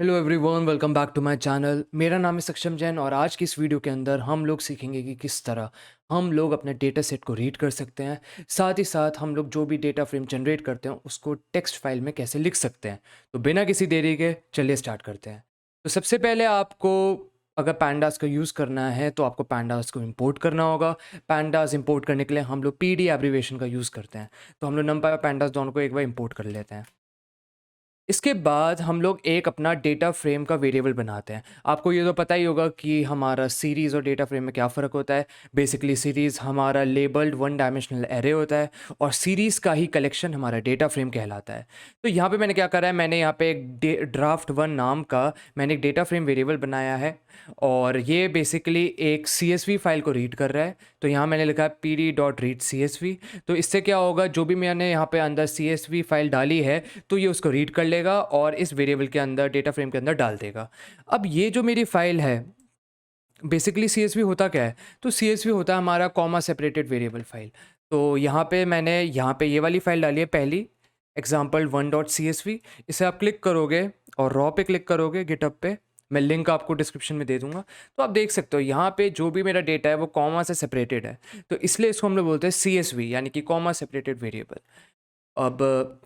Hello everyone, welcome back to my channel. मेरा नाम है सक्षम जैन और आज की इस वीडियो के अंदर हम लोग सीखेंगे कि किस तरह हम लोग अपने डेटा सेट को रीड कर सकते हैं। साथ ही साथ हम लोग जो भी डेटा फ्रेम जनरेट करते हैं उसको टेक्स्ट फाइल में कैसे लिख सकते हैं। तो बिना किसी देरी के चलिए स्टार्ट करते हैं। तो सबसे पहले आपको अगर पैंडास का यूज़ करना है तो आपको पैंडास को इंपोर्ट करना होगा। पैंडास इंपोर्ट करने के लिए हम लोग पीडी एब्रीवेशन का यूज़ करते हैं। तो हम लोग नंपाई और पैंडास दोनों को एक बार इंपोर्ट कर लेते हैं। इसके बाद हम लोग एक अपना डेटा फ्रेम का वेरिएबल बनाते हैं। आपको ये तो पता ही होगा कि हमारा सीरीज़ और डेटा फ्रेम में क्या फ़र्क होता है। बेसिकली सीरीज़ हमारा लेबल्ड वन डायमेंशनल एरे होता है और सीरीज़ का ही कलेक्शन हमारा डेटा फ्रेम कहलाता है। तो यहाँ पे मैंने क्या करा है, मैंने यहाँ पे एक ड्राफ्ट वन नाम का मैंने एक डेटा फ्रेम वेरिएबल बनाया है और ये बेसिकली एक CSV फाइल को रीड कर रहा है। तो यहाँ मैंने लिखा है pd.read_csv। तो इससे क्या होगा, जो भी मैंने यहाँ पे अंदर CSV फाइल डाली है तो ये उसको रीड कर लेगा और इस वेरिएबल के अंदर डेटा फ्रेम के अंदर डाल देगा। अब ये जो मेरी फाइल है, बेसिकली CSV होता क्या है, तो CSV होता है हमारा कॉमा सेपरेटेड वेरिएबल फाइल। तो यहाँ पे मैंने यहाँ पे ये वाली फाइल डाली है पहली, example1.csv। इसे आप क्लिक करोगे और रॉ पे क्लिक करोगे गिटहब पे, मैं लिंक आपको डिस्क्रिप्शन में दे दूंगा। तो आप देख सकते हो यहाँ पे जो भी मेरा डेटा है वो कॉमा से सेपरेटेड है। तो इसलिए इसको हम लोग बोलते हैं CSV यानी कि कॉमा सेपरेटेड वेरिएबल। अब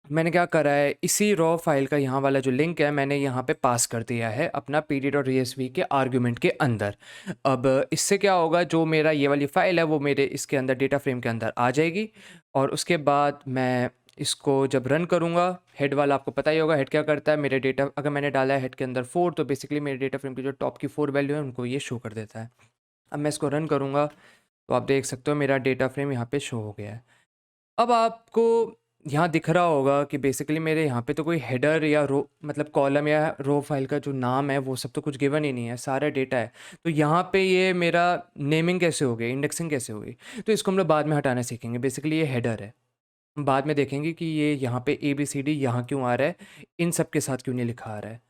मैंने क्या करा है, इसी रॉ फाइल का यहाँ वाला जो लिंक है मैंने यहाँ पे पास कर दिया है अपना pd.esv के आर्ग्यूमेंट के अंदर। अब इससे क्या होगा, जो मेरा ये वाली फाइल है वो मेरे इसके अंदर डेटा फ्रेम के अंदर आ जाएगी और उसके बाद मैं इसको जब रन करूँगा, हेड वाला आपको पता ही होगा हेड क्या करता है। मेरे डेटा अगर मैंने डाला है हेड के अंदर 4 तो बेसिकली मेरे डेटा फ्रेम की जो टॉप की 4 वैल्यू है उनको ये शो कर देता है। अब मैं इसको रन करूँगा तो आप देख सकते हो मेरा डेटा फ्रेम यहाँ पे शो हो गया है। अब आपको यहाँ दिख रहा होगा कि बेसिकली मेरे यहाँ पे तो कोई हेडर या रो मतलब कॉलम या रो फाइल का जो नाम है वो सब तो कुछ गिवन ही नहीं है, सारा डेटा है। तो यहाँ पे ये मेरा नेमिंग कैसे हो गई, इंडेक्सिंग कैसे हो गई, तो इसको हम लोग बाद में हटाना सीखेंगे। बेसिकली ये हेडर है, हम बाद में देखेंगे कि ये यहाँ पे ABCD यहाँ क्यों आ रहा है, इन सब के साथ क्यों नहीं लिखा आ रहा है।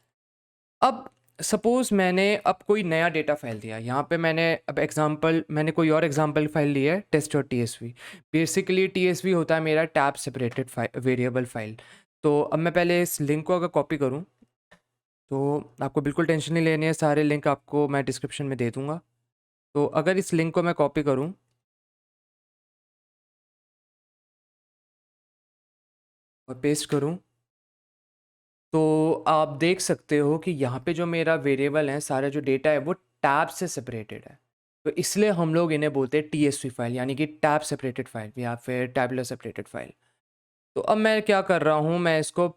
अब सपोज़ मैंने अब कोई नया डेटा फ़ाइल दिया, यहाँ पे मैंने अब एग्ज़ाम्पल मैंने कोई और एग्ज़ाम्पल फ़ाइल ली है test.tsv। बेसिकली TSV होता है मेरा टैब सेपरेटेड वेरिएबल फ़ाइल। तो अब मैं पहले इस लिंक को अगर कॉपी करूँ तो आपको बिल्कुल टेंशन नहीं लेनी है, सारे लिंक आपको मैं डिस्क्रिप्शन में दे दूँगा। तो अगर इस लिंक को मैं कॉपी करूँ और पेस्ट करूँ तो आप देख सकते हो कि यहाँ पे जो मेरा वेरिएबल है, सारा जो डेटा है वो टैब से सेपरेटेड है। तो इसलिए हम लोग इन्हें बोलते हैं TSV फाइल यानी कि टैब सेपरेटेड फाइल या फिर टैबुलर सेपरेटेड फाइल। तो अब मैं क्या कर रहा हूँ, मैं इसको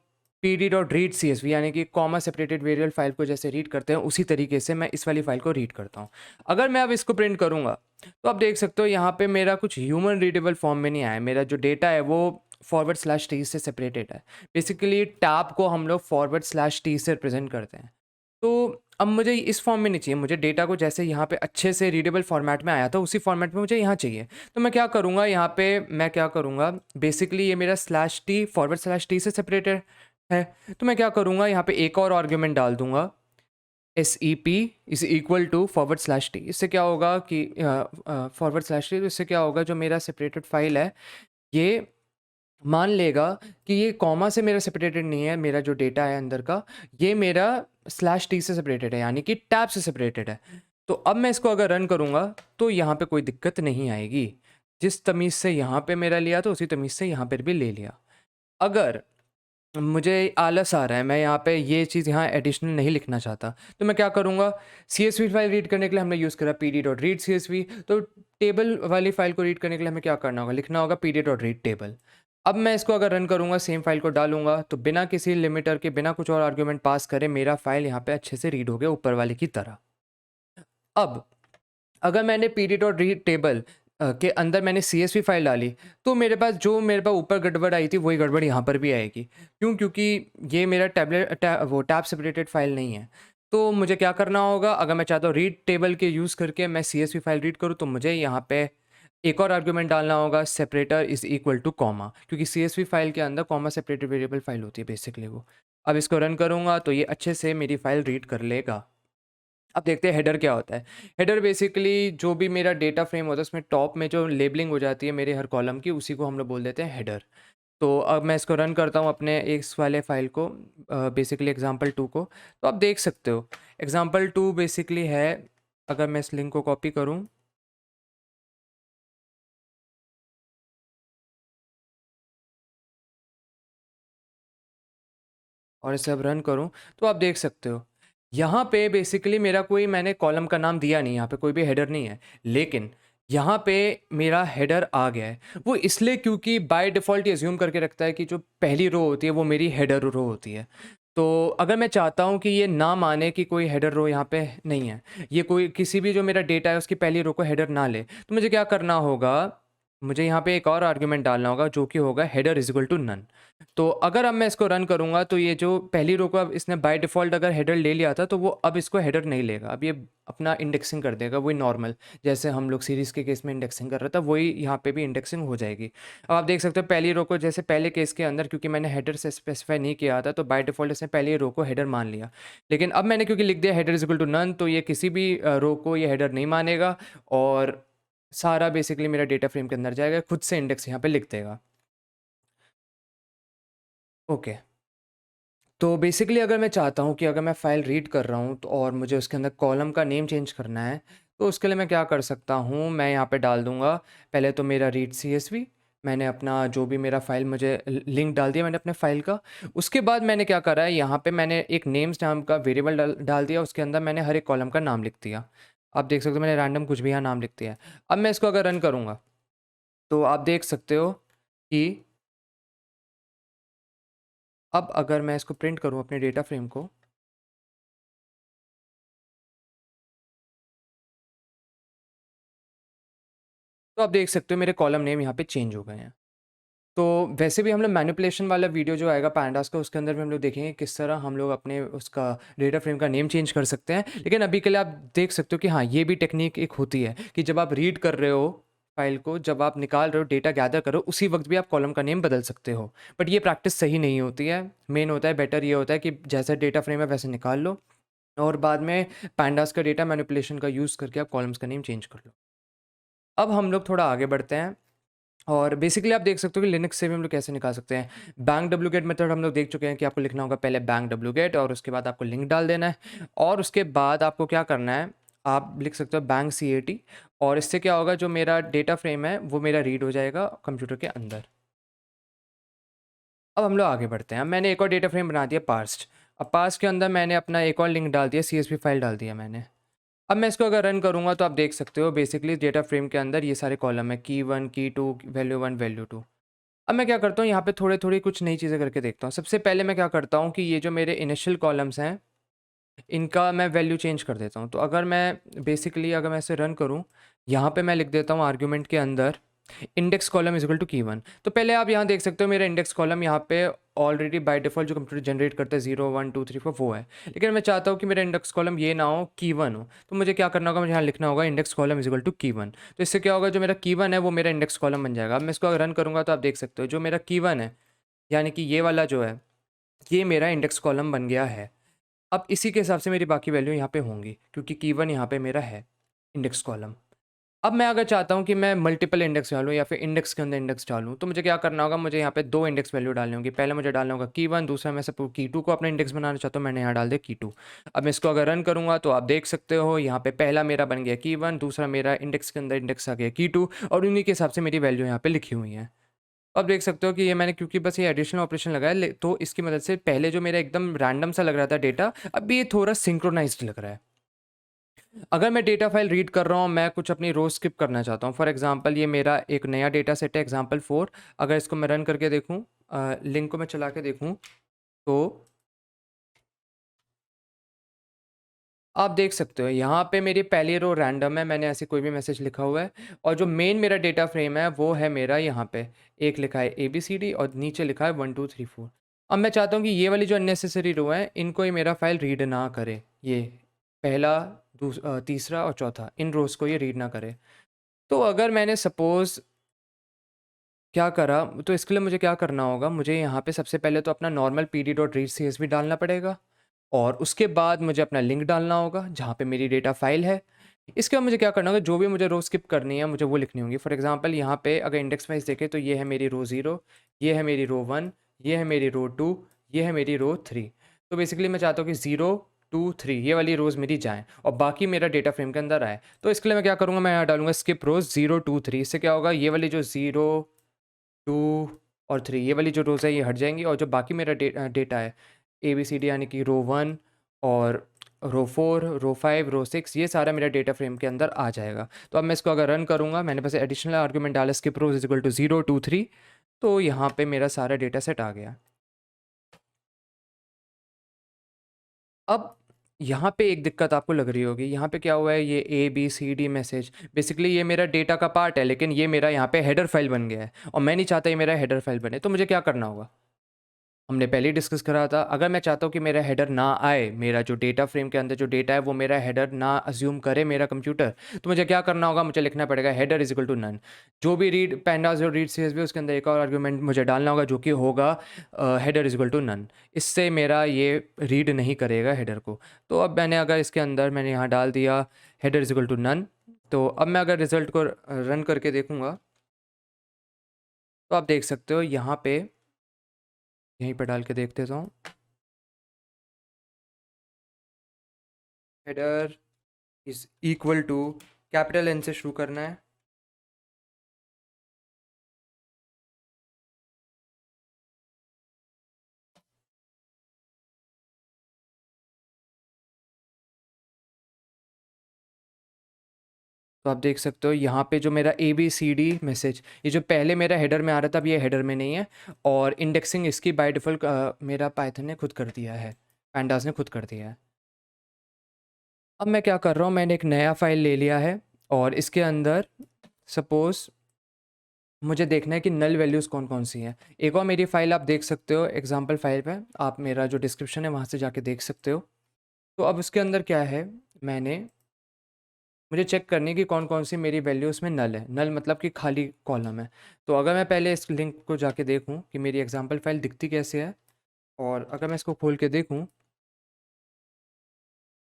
pd.read_csv यानी कि कॉमा सेपरेटेड वेरिएबल फाइल को जैसे रीड करते हैं उसी तरीके से मैं इस वाली फाइल को रीड करता हूँ। अगर मैं अब इसको प्रिंट करूँगा तो आप देख सकते हो यहाँ पे मेरा कुछ ह्यूमन रीडेबल फॉर्म में नहीं आया। मेरा जो डेटा है वो /t से सेपरेटेड है। बेसिकली टैब को हम लोग /t से रिप्रेजेंट करते हैं। तो अब मुझे इस फॉर्म में नहीं चाहिए, मुझे डेटा को जैसे यहाँ पे अच्छे से रीडेबल फॉर्मेट में आया था उसी फॉर्मेट में मुझे यहाँ चाहिए। तो मैं क्या करूँगा, यहाँ पे मैं क्या करूँगा, बेसिकली ये मेरा /t से सेपरेटेड है। तो मैं क्या करूँगा, यहाँ पे एक और आर्ग्यूमेंट डाल दूंगा SEP is equal to /t। इससे क्या होगा कि /t, तो इससे क्या होगा, जो मेरा सेपरेटेड फाइल है ये मान लेगा कि ये कॉमा से मेरा सेपरेटेड नहीं है, मेरा जो डेटा है अंदर का ये मेरा /t से सेपरेटेड है यानी कि टैब से सेपरेटेड है। तो अब मैं इसको अगर रन करूँगा तो यहाँ पे कोई दिक्कत नहीं आएगी। जिस तमीज़ से यहाँ पे मेरा लिया तो उसी तमीज़ से यहाँ पर भी ले लिया। अगर मुझे आलस आ रहा है, मैं यहाँ पे ये चीज़ यहाँ एडिशनल नहीं लिखना चाहता, तो मैं क्या करूँगा, CSV फाइल रीड करने के लिए हमने यूज़ करा pd.read_csv। तो टेबल वाली फाइल को रीड करने के लिए हमें क्या करना होगा, लिखना होगा pd.read_table। अब मैं इसको अगर रन करूँगा, सेम फाइल को डालूंगा तो बिना किसी लिमिटर के, बिना कुछ और आर्ग्यूमेंट पास करे मेरा फाइल यहाँ पे अच्छे से रीड हो गया ऊपर वाले की तरह। अब अगर मैंने pd.read_table के अंदर मैंने CSV फाइल डाली तो मेरे पास ऊपर गड़बड़ आई थी वही गड़बड़ यहाँ पर भी आएगी। क्यों? क्योंकि ये मेरा टैब सेपरेटेड फाइल नहीं है। तो मुझे क्या करना होगा, अगर मैं चाहता हूँ रीड टेबल के यूज़ करके मैं CSV फाइल रीड करूँ तो मुझे यहाँ पे एक और आर्ग्यूमेंट डालना होगा, separator is equal two comma, क्योंकि CSV फाइल के अंदर कॉमा सेपरेटेड वेरिएबल फाइल होती है बेसिकली वो। अब इसको रन करूँगा तो ये अच्छे से मेरी फाइल रीड कर लेगा। अब देखते हैं हेडर क्या होता है। हेडर बेसिकली जो भी मेरा डेटा फ्रेम होता है उसमें टॉप में जो लेबलिंग हो जाती है मेरे हर कॉलम की, उसी को हम लोग बोल देते हैं हेडर। तो अब मैं इसको रन करता हूँ अपने इस वाले फ़ाइल को, बेसिकली एग्ज़ाम्पल2 को। तो आप देख सकते हो एग्ज़ाम्पल2 बेसिकली है, अगर मैं इस लिंक को कॉपी करूँ और इसे अब रन करूँ, तो आप देख सकते हो यहाँ पे बेसिकली मेरा कोई, मैंने कॉलम का नाम दिया नहीं, यहाँ पे कोई भी हेडर नहीं है। लेकिन यहाँ पे मेरा हेडर आ गया है। वो इसलिए क्योंकि बाय डिफ़ॉल्ट ये अज़्यूम करके रखता है कि जो पहली रो होती है वो मेरी हेडर रो होती है। तो अगर मैं चाहता हूँ कि ये ना माने कि कोई हेडर रो यहाँ पे नहीं है, ये कोई किसी भी जो मेरा डेटा है उसकी पहली रो को हेडर ना ले, तो मुझे क्या करना होगा, मुझे यहाँ पे एक और आर्ग्यूमेंट डालना होगा जो कि होगा header is equal to none. तो अगर अब मैं इसको रन करूँगा तो ये जो पहली रो को अब इसने बाय डिफ़ॉल्ट अगर हेडर ले लिया था, तो वो अब इसको हेडर नहीं लेगा। अब ये अपना इंडेक्सिंग कर देगा, वही नॉर्मल, जैसे हम लोग सीरीज़ के केस में इंडेक्सिंग कर रहा था, वही यहाँ पे भी इंडेक्सिंग हो जाएगी। अब आप देख सकते हो पहली रो को, जैसे पहले केस के अंदर क्योंकि मैंने हेडर से स्पेसिफ़ाई नहीं किया था, तो बाय डिफ़ॉल्ट इसने पहली रो को हेडर मान लिया। लेकिन अब मैंने क्योंकि लिख दिया header is equal to none, तो ये किसी भी रो को ये हेडर नहीं मानेगा और सारा बेसिकली मेरा डेटा फ्रेम के अंदर जाएगा, खुद से इंडेक्स यहाँ पे लिख देगा। ओके। तो बेसिकली अगर मैं चाहता हूँ कि अगर मैं फ़ाइल रीड कर रहा हूँ तो और मुझे उसके अंदर कॉलम का नेम चेंज करना है, तो उसके लिए मैं क्या कर सकता हूँ, मैं यहाँ पे डाल दूँगा पहले तो मेरा रीड सीएसवी। मैंने अपना जो भी मेरा फ़ाइल, मुझे लिंक डाल दिया मैंने अपने फ़ाइल का। उसके बाद मैंने क्या करा है, यहाँ पे मैंने एक नेम्स नाम का वेरिएबल डाल डाल दिया, उसके अंदर मैंने हर एक कॉलम का नाम लिख दिया। आप देख सकते हो मैंने रैंडम कुछ भी यहाँ नाम लिख दिया है। अब मैं इसको अगर रन करूँगा, तो आप देख सकते हो कि अब अगर मैं इसको प्रिंट करूँ अपने डेटा फ्रेम को, तो आप देख सकते हो मेरे कॉलम नेम यहाँ पे चेंज हो गए हैं। तो वैसे भी हम लोग मैनिपुलेशन वाला वीडियो जो आएगा पैंडास का, उसके अंदर भी हम लोग देखेंगे किस तरह हम लोग अपने उसका डेटा फ्रेम का नेम चेंज कर सकते हैं। लेकिन अभी के लिए आप देख सकते हो कि हाँ, ये भी टेक्नीक एक होती है कि जब आप रीड कर रहे हो फाइल को, जब आप निकाल रहे हो, डेटा गैदर करो, उसी वक्त भी आप कॉलम का नेम बदल सकते हो। बट ये प्रैक्टिस सही नहीं होती है। मेन होता है, बेटर ये होता है कि जैसा डेटा फ्रेम है वैसे निकाल लो और बाद में पैंडास का डेटा मैनिपुलेशन का यूज़ करके आप कॉलम्स का नेम चेंज कर लो। अब हम लोग थोड़ा आगे बढ़ते हैं और बेसिकली आप देख सकते हो कि लिनक्स से भी हम लोग कैसे निकाल सकते हैं। बैंक डब्ल्यू गेट मेथड हम लोग देख चुके हैं कि आपको लिखना होगा पहले बैंक डब्ल्यू गेट और उसके बाद आपको लिंक डाल देना है और उसके बाद आपको क्या करना है, आप लिख सकते हो बैंक सी ए टी और इससे क्या होगा, जो मेरा डेटा फ्रेम है वो मेरा रीड हो जाएगा कंप्यूटर के अंदर। अब हम लोग आगे बढ़ते हैं। मैंने एक और डेटा फ्रेम बना दिया पार्स्ट। अब पार्स्ट के अंदर मैंने अपना एक और लिंक डाल दिया, सी एस वी फाइल डाल दिया मैंने। अब मैं इसको अगर रन करूँगा तो आप देख सकते हो बेसिकली डेटा फ्रेम के अंदर ये सारे कॉलम है, key one, key two, value one, value two. अब मैं क्या करता हूँ, यहाँ पे थोड़े-थोड़े कुछ नई चीज़ें करके देखता हूँ। सबसे पहले मैं क्या करता हूँ कि ये जो मेरे इनिशियल कॉलम्स हैं, इनका मैं वैल्यू चेंज कर देता हूँ। तो अगर मैं बेसिकली अगर मैं इसे रन करूँ, यहाँ पे मैं लिख देता हूँ आर्गुमेंट के अंदर index column is equal to key one. तो पहले आप यहाँ देख सकते हो मेरा इंडेक्स कॉलम यहाँ पे ऑलरेडी बाय डिफ़ॉल्ट जो कंप्यूटर जनरेट करता है 0, 1, 2, 3, 4 वो है। लेकिन मैं चाहता हूँ कि मेरा इंडेक्स कॉलम ये ना हो, की वन हो। तो मुझे क्या करना होगा, मुझे यहाँ लिखना होगा index column is equal to key one. तो इससे क्या होगा, जो मेरा की वन है वो मेरा इंडेक्स कॉलम बन जाएगा। अब मैं इसको अगर रन करूँगा तो आप देख सकते हो जो मेरा की वन है, यानी कि ये वाला जो है, ये मेरा इंडेक्स कॉलम बन गया है। अब इसी के हिसाब से मेरी बाकी वैल्यू यहाँ पे होंगी क्योंकि की वन यहाँ पे मेरा है इंडेक्स कॉलम। अब मैं अगर चाहता हूँ कि मैं मल्टीपल इंडेक्स डालूँ या फिर इंडेक्स के अंदर इंडेक्स डालूँ, तो मुझे क्या करना होगा, मुझे यहाँ पे 2 इंडेक्स वैल्यू डालनी होगी। पहले मुझे डालना होगा की वन, दूसरा मैं सपोज़ की टू को अपना इंडेक्स बनाना चाहता हूँ, मैंने यहाँ डाल दिया की टू। अब मैं इसको अगर रन करूँगा तो आप देख सकते हो यहाँ पे पहला मेरा बन गया की वन, दूसरा मेरा इंडेक्स के अंदर इंडेक्स आ गया की टू और उन्हीं के हिसाब से मेरी वैल्यू यहाँ पे लिखी हुई है। अब देख सकते हो कि ये मैंने क्योंकि बस ये एडिशनल ऑपरेशन लगाया तो इसकी मदद से पहले जो मेरा एकदम रैंडम सा लग रहा था डेटा, अब ये थोड़ा सिंक्रोनाइज्ड लग रहा है। अगर मैं डेटा फाइल रीड कर रहा हूँ, मैं कुछ अपनी रो स्किप करना चाहता हूँ, फॉर एग्जांपल ये मेरा एक नया डेटा सेट है एग्जांपल 4। अगर इसको मैं रन करके देखूँ, लिंक को मैं चला के देखूँ, तो आप देख सकते हो यहाँ पे मेरी पहली रो रैंडम है, मैंने ऐसे कोई भी मैसेज लिखा हुआ है और जो मेन मेरा डेटा फ्रेम है वो है मेरा यहाँ पे एक लिखा है ABCD और नीचे लिखा है 1 2 3 4। अब मैं चाहता हूँ कि ये वाली जो अननेसेसरी रो है इनको ही मेरा फाइल रीड ना करे, ये पहला तीसरा और चौथा, इन रोज़ को ये रीड ना करे। तो अगर मैंने सपोज़ क्या करा, तो इसके लिए मुझे क्या करना होगा, मुझे यहाँ पे सबसे पहले तो अपना नॉर्मल pd.read.csv डालना पड़ेगा और उसके बाद मुझे अपना लिंक डालना होगा जहाँ पे मेरी डेटा फाइल है। इसके बाद मुझे क्या करना होगा, जो भी मुझे रो स्किप करनी है मुझे वो लिखनी होंगी। फॉर एग्जांपल यहाँ पे अगर इंडेक्स वाइज देखें तो ये है मेरी रो 0, ये है मेरी रो 1, ये है मेरी रो 2, ये है मेरी रो 3। तो बेसिकली मैं चाहता हूँ कि 0, 2, 3 ये वाली रोज़ मेरी जाएँ और बाकी मेरा डेटा फ्रेम के अंदर आए। तो इसके लिए मैं क्या करूँगा, मैं यहाँ डालूँगा स्किप रोज़ 0, 2, 3। इससे क्या होगा, ये वाली जो 0, 2 और 3 ये वाली जो रोज़ है ये हट जाएँगी और जो बाकी मेरा डेटा है ABCD यानी कि रो 1 और रो 4, रो 5, रो 6 ये सारा मेरा डेटा फ्रेम के अंदर आ जाएगा। तो अब मैं इसको अगर रन करूँगा, मैंने बस एडिशनल आर्गुमेंट डाला skip rows is equal to 0, 2, 3, तो यहाँ पे मेरा सारा डेटा सेट आ गया। अब यहाँ पे एक दिक्कत आपको लग रही होगी, यहाँ पे क्या हुआ है, ये ABCD मैसेज बेसिकली ये मेरा डेटा का पार्ट है, लेकिन ये मेरा यहाँ पे हेडर फाइल बन गया है और मैं नहीं चाहता ये मेरा हेडर फाइल बने। तो मुझे क्या करना होगा, हमने पहले ही डिस्कस करा था, अगर मैं चाहता हूँ कि मेरा हेडर ना आए, मेरा जो डेटा फ्रेम के अंदर जो डेटा है वो मेरा हेडर ना अज्यूम करे मेरा कंप्यूटर, तो मुझे क्या करना होगा, मुझे लिखना पड़ेगा header is equal to none. जो भी रीड पैंडास और रीड सीएसवी उसके अंदर एक और आर्गुमेंट मुझे डालना होगा जो कि होगा header is equal to none. इससे मेरा ये रीड नहीं करेगा हेडर को। तो अब मैंने अगर इसके अंदर मैंने यहाँ डाल दिया header is equal to none, तो अब मैं अगर रिजल्ट को रन करके देखूँगा तो आप देख सकते हो यहाँ पे, यहीं पर डाल के देख देता हूँ, header is equal to capital N से शुरू करना है। तो आप देख सकते हो यहाँ पे जो मेरा ABCD मैसेज, ये जो पहले मेरा हेडर में आ रहा था अब ये हेडर में नहीं है, और इंडेक्सिंग इसकी बाय डिफ़ॉल्ट मेरा पाइथन ने खुद कर दिया है, पैंडास ने खुद कर दिया है। अब मैं क्या कर रहा हूँ, मैंने एक नया फाइल ले लिया है और इसके अंदर सपोज़ मुझे देखना है कि नल वैल्यूज़ कौन कौन सी हैं। एक और मेरी फ़ाइल आप देख सकते हो एग्जाम्पल फाइल पे, आप मेरा जो डिस्क्रिप्शन है वहाँ से जाके देख सकते हो। तो अब उसके अंदर क्या है, मुझे चेक करनी है कि कौन कौन सी मेरी वैल्यू उसमें नल है। नल मतलब कि खाली कॉलम है। तो अगर मैं पहले इस लिंक को जाके देखूं कि मेरी एग्जांपल फाइल दिखती कैसे है, और अगर मैं इसको खोल के देखूं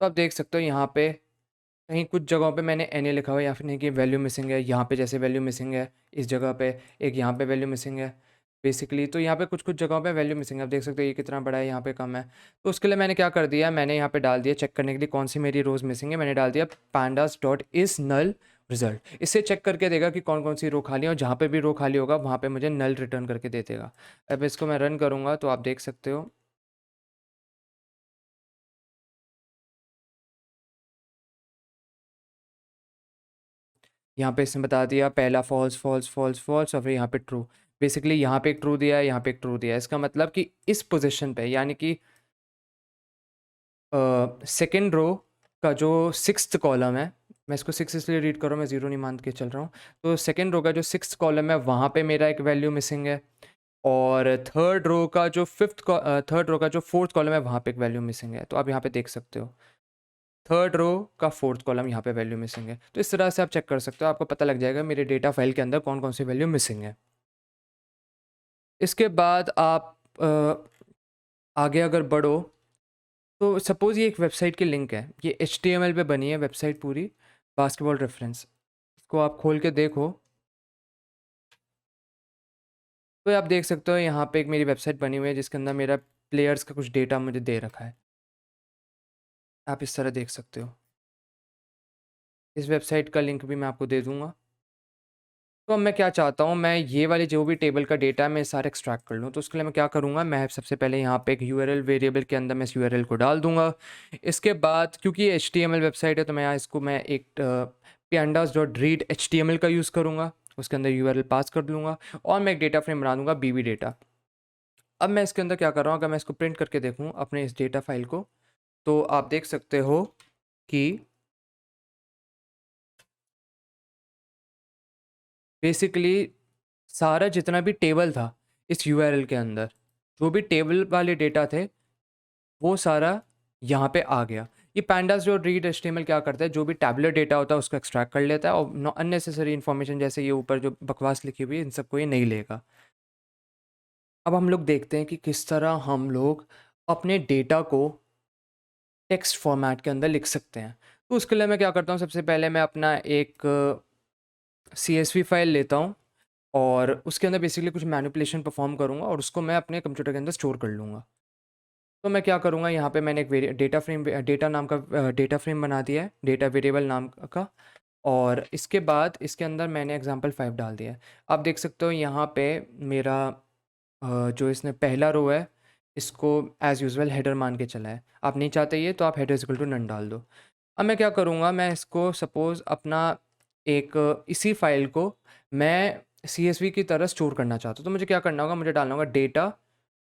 तो आप देख सकते हो यहाँ पे कहीं कुछ जगहों पे मैंने NA लिखा हुआ है या फिर नहीं कि वैल्यू मिसिंग है। यहाँ पे जैसे वैल्यू मिसिंग है इस जगह पे, एक यहाँ पे वैल्यू मिसिंग है बेसिकली। तो यहाँ पे कुछ कुछ जगहों पे वैल्यू मिसिंग है, आप देख सकते हो ये कितना बड़ा है, यहाँ पे कम है। तो उसके लिए मैंने क्या कर दिया, मैंने यहाँ पे डाल दिया चेक करने के लिए कौन सी मेरी रोज़ मिसिंग है, मैंने डाल दिया pandas dot is null result. इससे चेक करके देगा कि कौन कौन सी रो खाली है, और जहाँ पे भी रो खाली होगा वहाँ पे मुझे नल रिटर्न करके दे देगा। अब इसको मैं रन करूँगा तो आप देख सकते हो यहाँ पे इसने बता दिया पहला फॉल्स फॉल्स फॉल्स फॉल्स और फिर यहाँ पे ट्रू। बेसिकली यहाँ पे एक ट्रू दिया है, यहाँ पे एक ट्रू दिया है। इसका मतलब कि इस पोजीशन पे यानी कि सेकेंड रो का जो सिक्स्थ कॉलम है, मैं इसको सिक्स इसलिए रीड कर रहा हूँ, मैं ज़ीरो नहीं मान के चल रहा हूँ। तो सेकेंड रो का जो सिक्स्थ कॉलम है वहाँ पे मेरा एक वैल्यू मिसिंग है, और थर्ड रो का जो फोर्थ कॉलम है वहाँ पे एक वैल्यू मिसिंग है। तो आप यहाँ पे देख सकते हो थर्ड रो का फोर्थ कॉलम यहाँ पे वैल्यू मिसिंग है। तो इस तरह से आप चेक कर सकते हो, आपको पता लग जाएगा मेरे डेटा फाइल के अंदर कौन कौन सी वैल्यू मिसिंग है। इसके बाद आप आगे अगर बढ़ो तो सपोज़ ये एक वेबसाइट की लिंक है, ये HTML पे बनी है वेबसाइट पूरी, बास्केटबॉल रेफरेंस। इसको आप खोल के देखो तो आप देख सकते हो यहाँ पे एक मेरी वेबसाइट बनी हुई है जिसके अंदर मेरा प्लेयर्स का कुछ डेटा मुझे दे रखा है, आप इस तरह देख सकते हो। इस वेबसाइट का लिंक भी मैं आपको दे दूँगा। तो अब मैं क्या चाहता हूँ, मैं ये वाले जो भी टेबल का डेटा है मैं सारा एक्सट्रैक्ट कर लूँ। तो उसके लिए मैं क्या करूँगा, मैं सबसे पहले यहाँ पे एक URL वेरिएबल के अंदर मैं इस URL को डाल दूँगा। इसके बाद क्योंकि ये HTML वेबसाइट है तो मैं यहाँ इसको मैं एक pandas डॉट रीड HTML का यूज़ करूँगा, उसके अंदर URL पास कर लूँगा और मैं एक डेटा फ्रेम बना दूँगा BB डेटा। अब मैं इसके अंदर क्या कर रहा हूँ, अगर मैं इसको प्रिंट करके देखूँ अपने इस डेटा फाइल को, तो आप देख सकते हो कि बेसिकली सारा जितना भी टेबल था इस URL के अंदर, जो भी टेबल वाले डेटा थे वो सारा यहाँ पे आ गया। ये पैंडास जो रीड HTML क्या करता है, जो भी टैबुलर डेटा होता है उसको एक्सट्रैक्ट कर लेता है और अननेसेसरी इन्फॉर्मेशन जैसे ये ऊपर जो बकवास लिखी हुई है इन सबको ये नहीं लेगा। अब हम लोग देखते हैं कि किस तरह हम लोग अपने डेटा को टेक्स्ट फॉर्मेट के अंदर लिख सकते हैं। तो उसके लिए मैं क्या करता हूँ, सबसे पहले मैं अपना एक CSV फाइल लेता हूँ और उसके अंदर बेसिकली कुछ मैनिपुलेशन परफॉर्म करूँगा और उसको मैं अपने कंप्यूटर के अंदर स्टोर कर लूँगा। तो मैं क्या करूँगा, यहाँ पे मैंने एक डेटा नाम का डेटा फ्रेम बना दिया है, डेटा वेरिएबल नाम का। और इसके बाद इसके अंदर मैंने एग्जांपल 5 डाल दिया है। आप देख सकते हो यहाँ पे मेरा जो इसने पहला रो है, इसको एज़ यूजुअल हेडर मान के चला है। आप नहीं चाहते ये, तो आप हेडर इक्वल टू नन डाल दो। अब मैं क्या करूँगा, मैं इसको सपोज़ अपना एक इसी फाइल को मैं CSV की तरह स्टोर करना चाहता हूँ। तो मुझे क्या करना होगा, मुझे डालना होगा डेटा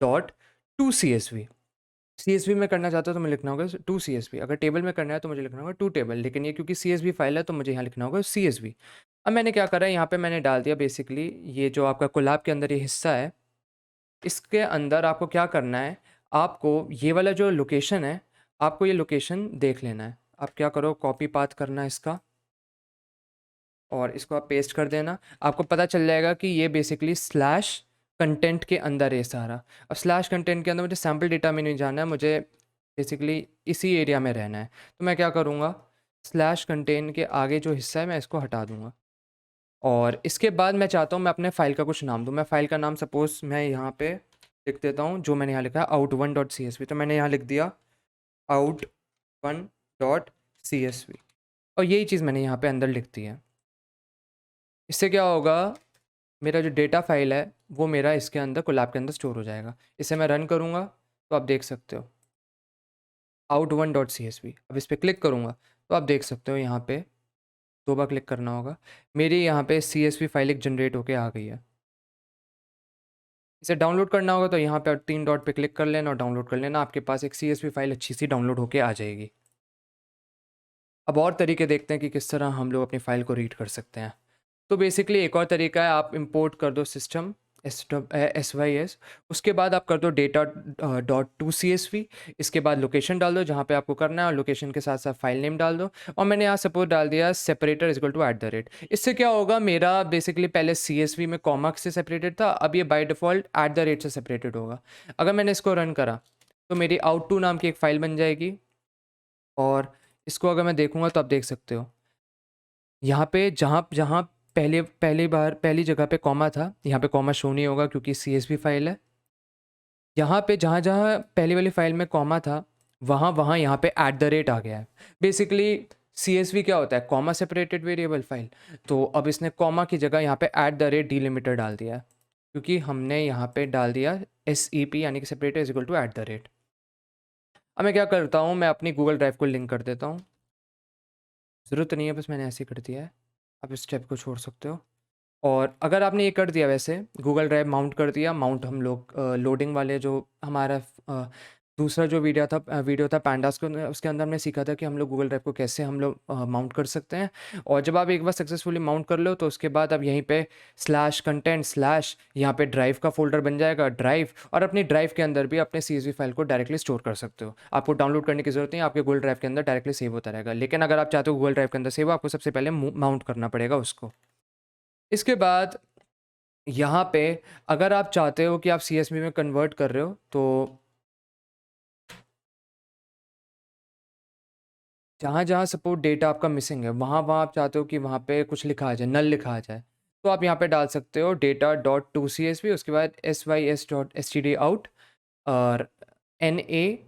डॉट टू CSV में करना चाहता हूँ तो मैं लिखना होगा टू CSV। अगर टेबल में करना है तो मुझे लिखना होगा टू टेबल, लेकिन ये क्योंकि CSV फाइल है तो मुझे यहाँ लिखना होगा CSV। अब मैंने क्या करा है, यहाँ पे मैंने डाल दिया बेसिकली ये जो आपका कोलैब के अंदर ये हिस्सा है, इसके अंदर आपको क्या करना है, आपको ये वाला जो लोकेशन है, आपको ये लोकेशन देख लेना है। आप क्या करो, कॉपी पाथ करना है इसका और इसको आप पेस्ट कर देना। आपको पता चल जाएगा कि ये बेसिकली स्लैश कंटेंट के अंदर है सारा। अब स्लैश कंटेंट के अंदर मुझे सैम्पल डेटा में नहीं जाना है, मुझे बेसिकली इसी एरिया में रहना है। तो मैं क्या करूँगा, स्लैश कंटेंट के आगे जो हिस्सा है मैं इसको हटा दूँगा और इसके बाद मैं चाहता हूँ मैं अपने फ़ाइल का कुछ नाम दूँ। मैं फ़ाइल का नाम सपोज़ मैं यहाँ पे लिख देता हूँ, जो मैंने यहाँ लिखा है out1.csv। तो मैंने यहाँ लिख दिया out1.csv और यही चीज़ मैंने यहाँ पे अंदर लिख दी है। इससे क्या होगा, मेरा जो डेटा फाइल है वो मेरा इसके अंदर कोलैब के अंदर स्टोर हो जाएगा। इसे मैं रन करूँगा तो आप देख सकते हो out1.csv। अब इस पर क्लिक करूँगा तो आप देख सकते हो यहाँ पे 2 बार क्लिक करना होगा, मेरी यहाँ पे CSV फाइल एक जनरेट होके आ गई है। इसे डाउनलोड करना होगा तो यहाँ पे 3 डॉट पे क्लिक कर लेना और डाउनलोड कर लेना, आपके पास एक CSV फाइल अच्छी सी डाउनलोड होके आ जाएगी। अब और तरीके देखते हैं कि किस तरह हम लोग अपनी फ़ाइल को रीड कर सकते हैं। तो बेसिकली एक और तरीका है, आप इंपोर्ट कर दो सिस्टम SYS, उसके बाद आप कर दो डेटा डॉट टू CSV। इसके बाद लोकेशन डाल दो जहाँ पे आपको करना है और लोकेशन के साथ साथ फाइल नेम डाल दो। और मैंने यहाँ सपोज डाल दिया सेपरेटर इक्वल टू @। इससे क्या होगा, मेरा बेसिकली पहले CSV में कॉमा से सेपरेटेड था, अब ये बाय डिफ़ॉल्ट @ से सेपरेटेड होगा। अगर मैंने इसको रन करा तो मेरी out2 नाम की एक फ़ाइल बन जाएगी और इसको अगर मैं देखूँगा तो आप देख सकते हो यहाँ पे जहाँ जहाँ पहली जगह पे कॉमा था, यहाँ पे कॉमा शो नहीं होगा क्योंकि CSV फाइल है। यहाँ पे जहाँ-जहाँ पहली वाली फाइल में कॉमा था, वहाँ यहाँ पे @ आ गया है। बेसिकली CSV क्या होता है, कॉमा सेपरेटेड वेरिएबल फाइल। तो अब इसने कॉमा की जगह यहाँ पे @ डिलिमिटर डाल दिया है, क्योंकि हमने यहाँ पे डाल दिया SEP यानी कि सेपरेटर इज़ इक्वल टू @। अब मैं क्या करता हूँ, मैं अपनी गूगल ड्राइव को लिंक कर देता हूँ। ज़रूरत नहीं है, बस मैंने ऐसे ही कर दिया है। आप इस स्टेप को छोड़ सकते हो। और अगर आपने ये कर दिया, वैसे गूगल ड्राइव माउंट कर दिया, माउंट हम लोग लोडिंग वाले जो हमारा दूसरा जो वीडियो था पैंडास को, उसके अंदर हमने सीखा था कि हम लोग गूगल ड्राइव को कैसे हम लोग माउंट कर सकते हैं। और जब आप एक बार सक्सेसफुली माउंट कर लो तो उसके बाद अब यहीं पे स्लैश कंटेंट स्लैश यहाँ पे ड्राइव का फोल्डर बन जाएगा, ड्राइव। और अपनी ड्राइव के अंदर भी अपने CSV फाइल को डायरेक्टली स्टोर कर सकते हो। आपको डाउनलोड करने की ज़रूरत नहीं है, आपके गूगल ड्राइव के अंदर डायरेक्टली सेव होता रहेगा। लेकिन अगर आप चाहते हो गूगल ड्राइव के अंदर सेव, आपको सबसे पहले माउंट करना पड़ेगा उसको। इसके बाद यहाँ पे अगर आप चाहते हो कि आप CSV में कन्वर्ट कर रहे हो तो जहाँ-जहाँ सपोज़ डेटा आपका मिसिंग है, वहाँ-वहाँ आप चाहते हो कि वहाँ पे कुछ लिखा आ जाए, नल लिखा आ जाए, तो आप यहाँ पे डाल सकते हो डेटा डॉट टू CSV, उसके बाद SYS डॉट STD आउट और NA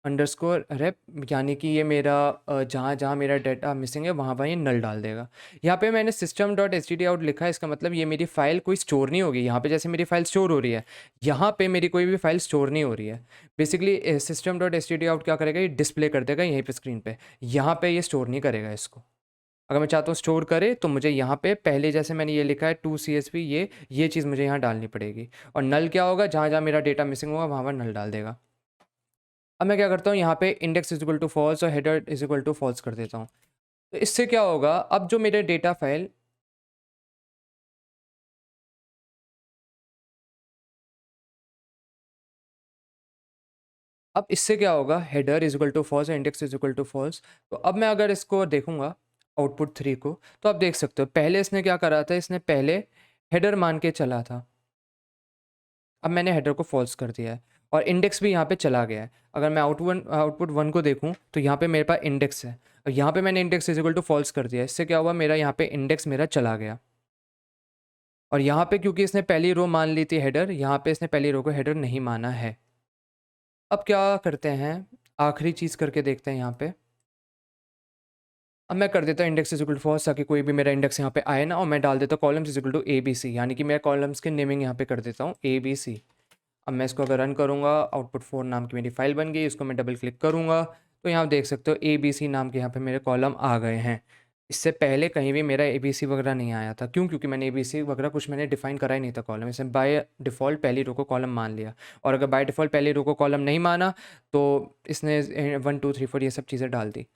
अंडरस्कोर रेप, यानी कि ये मेरा जहाँ-जहाँ मेरा डेटा मिसिंग है वहाँ-वहाँ ये नल डाल देगा। यहाँ पे मैंने सिस्टम डॉट STD आउट लिखा है, इसका मतलब ये मेरी फ़ाइल कोई स्टोर नहीं होगी। यहाँ पे जैसे मेरी फ़ाइल स्टोर हो रही है, यहाँ पे मेरी कोई भी फ़ाइल स्टोर नहीं हो रही है। Basically system dot STD out क्या करेगा, ये डिस्प्ले कर देगा यहीं पे स्क्रीन पे। यहाँ पे ये स्टोर नहीं करेगा इसको। अगर मैं चाहता हूँ स्टोर करे तो मुझे यहाँ पे पहले जैसे मैंने ये लिखा है टू CSV, ये चीज़ मुझे यहाँ डालनी पड़ेगी। और नल क्या होगा, जहाँ-जहाँ मेरा डेटा मिसिंग होगा वहाँ-वहाँ नल डाल देगा। अब मैं क्या करता हूँ, यहाँ पे index is equal to false और header is equal to false कर देता हूँ। तो इससे क्या होगा, अब जो मेरे डेटा फाइल अब इससे क्या होगा, header is equal to false और index is equal to false. तो अब मैं अगर इसको देखूंगा आउटपुट 3 को, तो आप देख सकते हो पहले इसने क्या करा था, इसने पहले हेडर मान के चला था। अब मैंने हेडर को फॉल्स कर दिया है और इंडेक्स भी यहाँ पे चला गया है। अगर मैं आउटपुट 1 को देखूँ तो यहाँ पे मेरे पास इंडेक्स है और यहाँ पे मैंने index is equal to false कर दिया। इससे क्या हुआ, मेरा यहाँ पे इंडेक्स मेरा चला गया। और यहाँ पे क्योंकि इसने पहली रो मान ली थी हेडर, यहाँ पे इसने पहली रो को हेडर नहीं माना है। अब क्या करते हैं, आखिरी चीज़ करके देखते हैं यहाँ पे। अब मैं कर देता हूँ index is equal to false, ताकि कोई भी मेरा इंडेक्स यहाँ पे आए ना, और मैं डाल देता हूँ columns is equal to A B C, यानी कि मैं कॉलम्स के नेमिंग यहाँ पे कर देता हूँ ए बी सी। अब मैं इसको अगर रन करूँगा, आउटपुट 4 नाम की मेरी फाइल बन गई। इसको मैं डबल क्लिक करूँगा तो यहाँ आप देख सकते हो ए बी सी नाम के यहाँ पे मेरे कॉलम आ गए हैं। इससे पहले कहीं भी मेरा ए बी सी वगैरह नहीं आया था। क्यों? क्योंकि मैंने ए बी सी वगैरह कुछ मैंने डिफाइन करा ही नहीं था कॉलम। इसने बाय डिफ़ॉल्ट पहली रो को कॉलम मान लिया, और अगर बाय डिफ़ॉल्ट पहली रो को कॉलम नहीं माना तो इसने 1 2 3 4 ये सब चीज़ें डाल दी।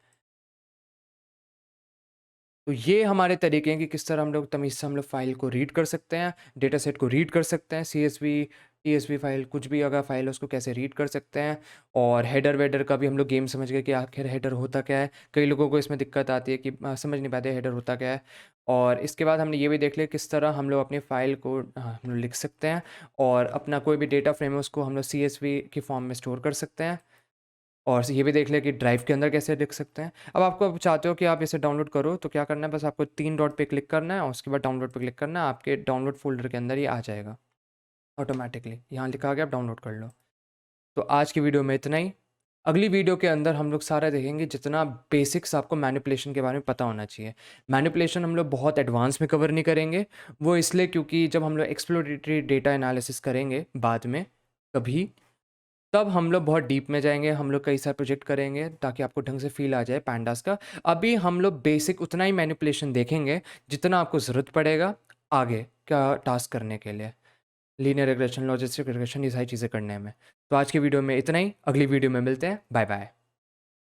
तो ये हमारे तरीके हैं कि किस तरह हम लोग तमीज़ से हम लोग फ़ाइल को रीड कर सकते हैं, डेटा सेट को रीड कर सकते हैं, सीएसवी, टीएसवी फ़ाइल कुछ भी अगर फ़ाइल है उसको कैसे रीड कर सकते हैं। और हेडर वेडर का भी हम लोग गेम समझ गए कि आखिर हेडर होता क्या है। कई लोगों को इसमें दिक्कत आती है कि समझ नहीं पाते हेडर होता क्या है। और इसके बाद हमने ये भी देख लिया किस तरह हम लोग अपनी फ़ाइल को हम लोग लिख सकते हैं, और अपना कोई भी डेटा फ्रेम है उसको हम लोग सीएसवी की फ़ॉर्म में स्टोर कर सकते हैं। और ये भी देख लिया कि ड्राइव के अंदर कैसे लिख सकते हैं। अब आपको अब चाहते हो कि आप इसे डाउनलोड करो तो क्या करना है, बस आपको 3 डॉट पे क्लिक करना है और उसके बाद डाउनलोड पे क्लिक करना है। आपके डाउनलोड फ़ोल्डर के अंदर ये आ जाएगा ऑटोमैटिकली। यहाँ लिखा आ गया, आप डाउनलोड कर लो। तो आज की वीडियो में इतना ही। अगली वीडियो के अंदर हम लोग सारा देखेंगे जितना बेसिक्स आपको मैनिपुलेशन के बारे में पता होना चाहिए। मैनिपुलेशन हम लोग बहुत एडवांस में कवर नहीं करेंगे। वो इसलिए क्योंकि जब हम लोग एक्सप्लोरेटरी डेटा एनालिसिस करेंगे बाद में कभी, तब हम लोग बहुत डीप में जाएँगे, हम लोग कई सारे प्रोजेक्ट करेंगे ताकि आपको ढंग से फ़ील आ जाए पैंडास का। अभी हम लोग बेसिक उतना ही मैनिपुलेशन देखेंगे जितना आपको ज़रूरत पड़ेगा आगे का टास्क करने के लिए। लीनियर रिग्रेशन, लॉजिस्टिक रिग्रेशन, ये सारी चीज़ें करने में। तो आज की वीडियो में इतना ही, अगली वीडियो में मिलते हैं। Bye bye.